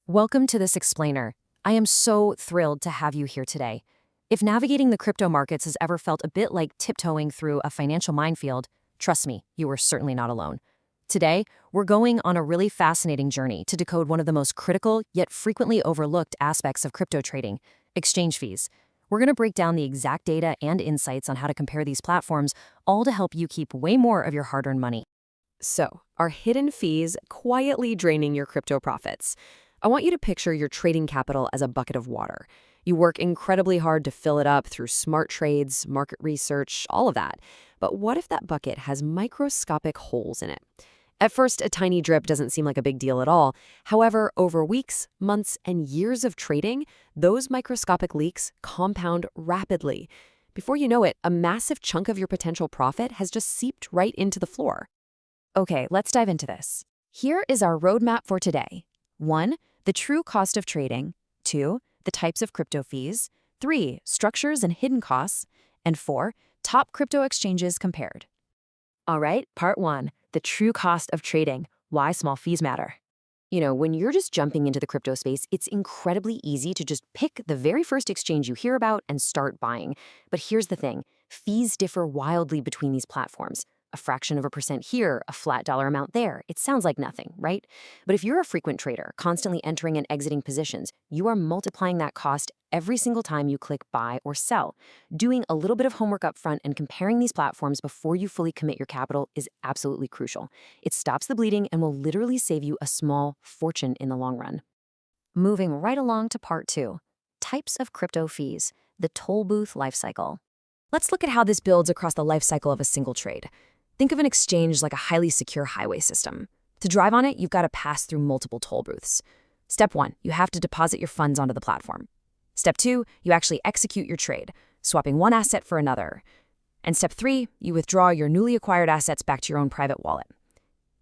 Welcome to this explainer. I am so thrilled to have you here today. If navigating the crypto markets has ever felt a bit like tiptoeing through a financial minefield, trust me, you are certainly not alone. Today, we're going on a really fascinating journey to decode one of the most critical yet frequently overlooked aspects of crypto trading, exchange fees. We're going to break down the exact data and insights on how to compare these platforms, all to help you keep way more of your hard-earned money. So, are hidden fees quietly draining your crypto profits? I want you to picture your trading capital as a bucket of water. You work incredibly hard to fill it up through smart trades, market research, all of that. But what if that bucket has microscopic holes in it? At first, a tiny drip doesn't seem like a big deal at all. However, over weeks, months, and years of trading, those microscopic leaks compound rapidly. Before you know it, a massive chunk of your potential profit has just seeped right into the floor. Okay, let's dive into this. Here is our roadmap for today. 1. The true cost of trading. 2. The types of crypto fees. 3. Structures and hidden costs. And 4. Top crypto exchanges compared. All right, part 1. The true cost of trading. Why small fees matter. When you're just jumping into the crypto space, it's incredibly easy to just pick the very first exchange you hear about and start buying. But here's the thing. Fees differ wildly between these platforms. A fraction of a percent here, a flat dollar amount there. It sounds like nothing, right? But if you're a frequent trader, constantly entering and exiting positions, you are multiplying that cost every single time you click buy or sell. Doing a little bit of homework up front and comparing these platforms before you fully commit your capital is absolutely crucial. It stops the bleeding and will literally save you a small fortune in the long run. Moving right along to part 2, types of crypto fees, the toll booth lifecycle. Let's look at how this builds across the lifecycle of a single trade. Think of an exchange like a highly secure highway system. To drive on it, you've got to pass through multiple toll booths. Step 1, you have to deposit your funds onto the platform. Step 2, you actually execute your trade, swapping one asset for another. And step 3, you withdraw your newly acquired assets back to your own private wallet.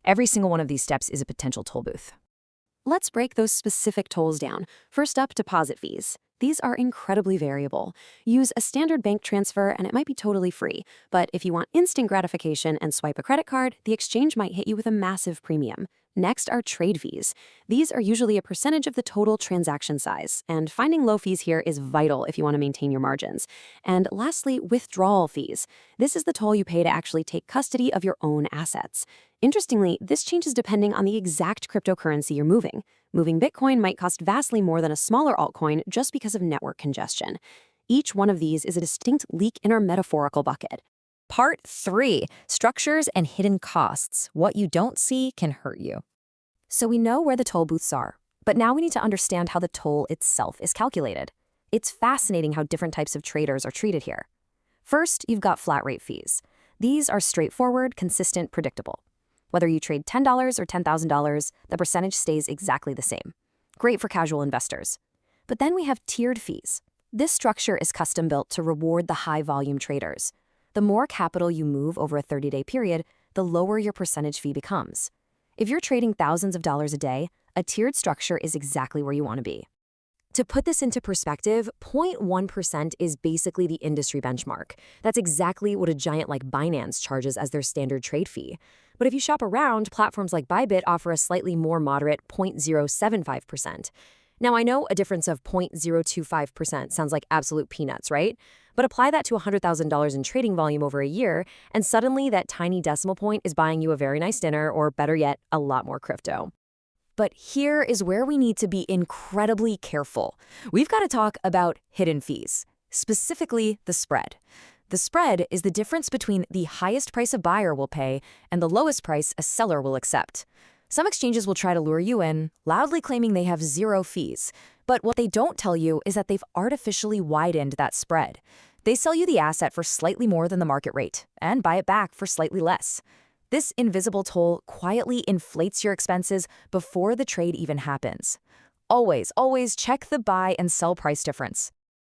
Every single one of these steps is a potential toll booth. Let's break those specific tolls down. First up, deposit fees. These are incredibly variable. Use a standard bank transfer and it might be totally free. But if you want instant gratification and swipe a credit card, the exchange might hit you with a massive premium. Next are trade fees. These are usually a percentage of the total transaction size, and finding low fees here is vital if you want to maintain your margins. And lastly, withdrawal fees. This is the toll you pay to actually take custody of your own assets. Interestingly, this changes depending on the exact cryptocurrency you're moving. Moving Bitcoin might cost vastly more than a smaller altcoin just because of network congestion. Each one of these is a distinct leak in our metaphorical bucket. Part 3, structures and hidden costs. What you don't see can hurt you. So we know where the toll booths are, but now we need to understand how the toll itself is calculated. It's fascinating how different types of traders are treated here. First, you've got flat rate fees. These are straightforward, consistent, predictable. Whether you trade $10 or $10,000, the percentage stays exactly the same. Great for casual investors. But then we have tiered fees. This structure is custom built to reward the high-volume traders. The more capital you move over a 30-day period, the lower your percentage fee becomes. If you're trading thousands of dollars a day, a tiered structure is exactly where you want to be. To put this into perspective, 0.1% is basically the industry benchmark. That's exactly what a giant like Binance charges as their standard trade fee. But if you shop around, platforms like Bybit offer a slightly more moderate 0.075%. Now, I know a difference of 0.025% sounds like absolute peanuts, right? But apply that to $100,000 in trading volume over a year, and suddenly that tiny decimal point is buying you a very nice dinner, or better yet, a lot more crypto. But here is where we need to be incredibly careful. We've got to talk about hidden fees, specifically the spread. The spread is the difference between the highest price a buyer will pay and the lowest price a seller will accept. Some exchanges will try to lure you in, loudly claiming they have zero fees. But what they don't tell you is that they've artificially widened that spread. They sell you the asset for slightly more than the market rate and buy it back for slightly less. This invisible toll quietly inflates your expenses before the trade even happens. Always check the buy and sell price difference.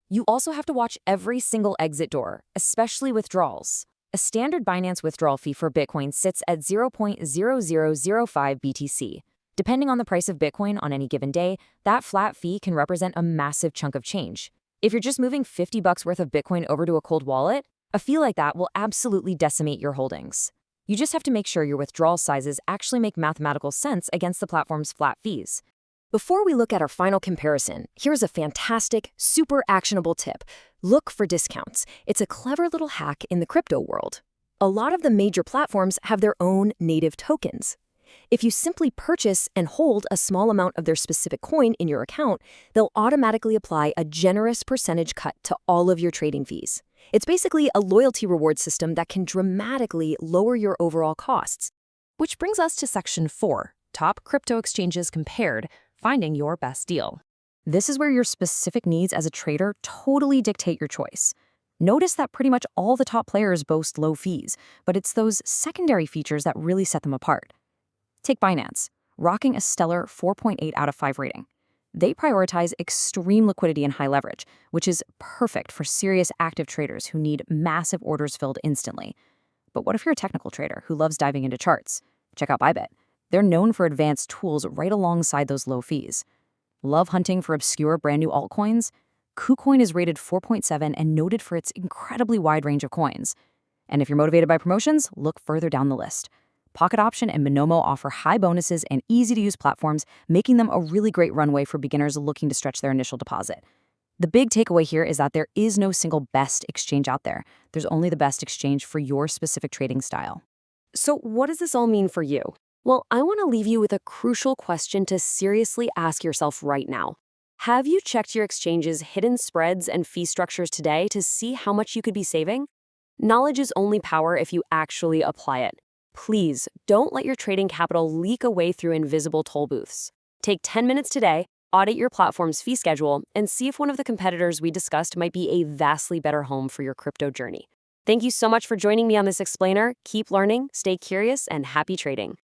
You also have to watch every single exit door, especially withdrawals. A standard Binance withdrawal fee for Bitcoin sits at 0.0005 BTC. Depending on the price of Bitcoin on any given day, that flat fee can represent a massive chunk of change. If you're just moving $50 worth of Bitcoin over to a cold wallet, a fee like that will absolutely decimate your holdings. You just have to make sure your withdrawal sizes actually make mathematical sense against the platform's flat fees. Before we look at our final comparison, here's a fantastic, super actionable tip. Look for discounts. It's a clever little hack in the crypto world. A lot of the major platforms have their own native tokens. If you simply purchase and hold a small amount of their specific coin in your account, they'll automatically apply a generous percentage cut to all of your trading fees. It's basically a loyalty reward system that can dramatically lower your overall costs. Which brings us to Section 4, Top Crypto Exchanges Compared, Finding Your Best Deal. This is where your specific needs as a trader totally dictate your choice. Notice that pretty much all the top players boast low fees, but it's those secondary features that really set them apart. Take Binance, rocking a stellar 4.8 out of 5 rating. They prioritize extreme liquidity and high leverage, which is perfect for serious active traders who need massive orders filled instantly. But what if you're a technical trader who loves diving into charts? Check out Bybit. They're known for advanced tools right alongside those low fees. Love hunting for obscure brand new altcoins? KuCoin is rated 4.7 and noted for its incredibly wide range of coins. And if you're motivated by promotions, look further down the list. Pocket Option and Monomo offer high bonuses and easy-to-use platforms, making them a really great runway for beginners looking to stretch their initial deposit. The big takeaway here is that there is no single best exchange out there. There's only the best exchange for your specific trading style. So what does this all mean for you? Well, I want to leave you with a crucial question to seriously ask yourself right now. Have you checked your exchange's hidden spreads and fee structures today to see how much you could be saving? Knowledge is only power if you actually apply it. Please don't let your trading capital leak away through invisible toll booths. Take 10 minutes today, audit your platform's fee schedule, and see if one of the competitors we discussed might be a vastly better home for your crypto journey. Thank you so much for joining me on this explainer. Keep learning, stay curious, and happy trading.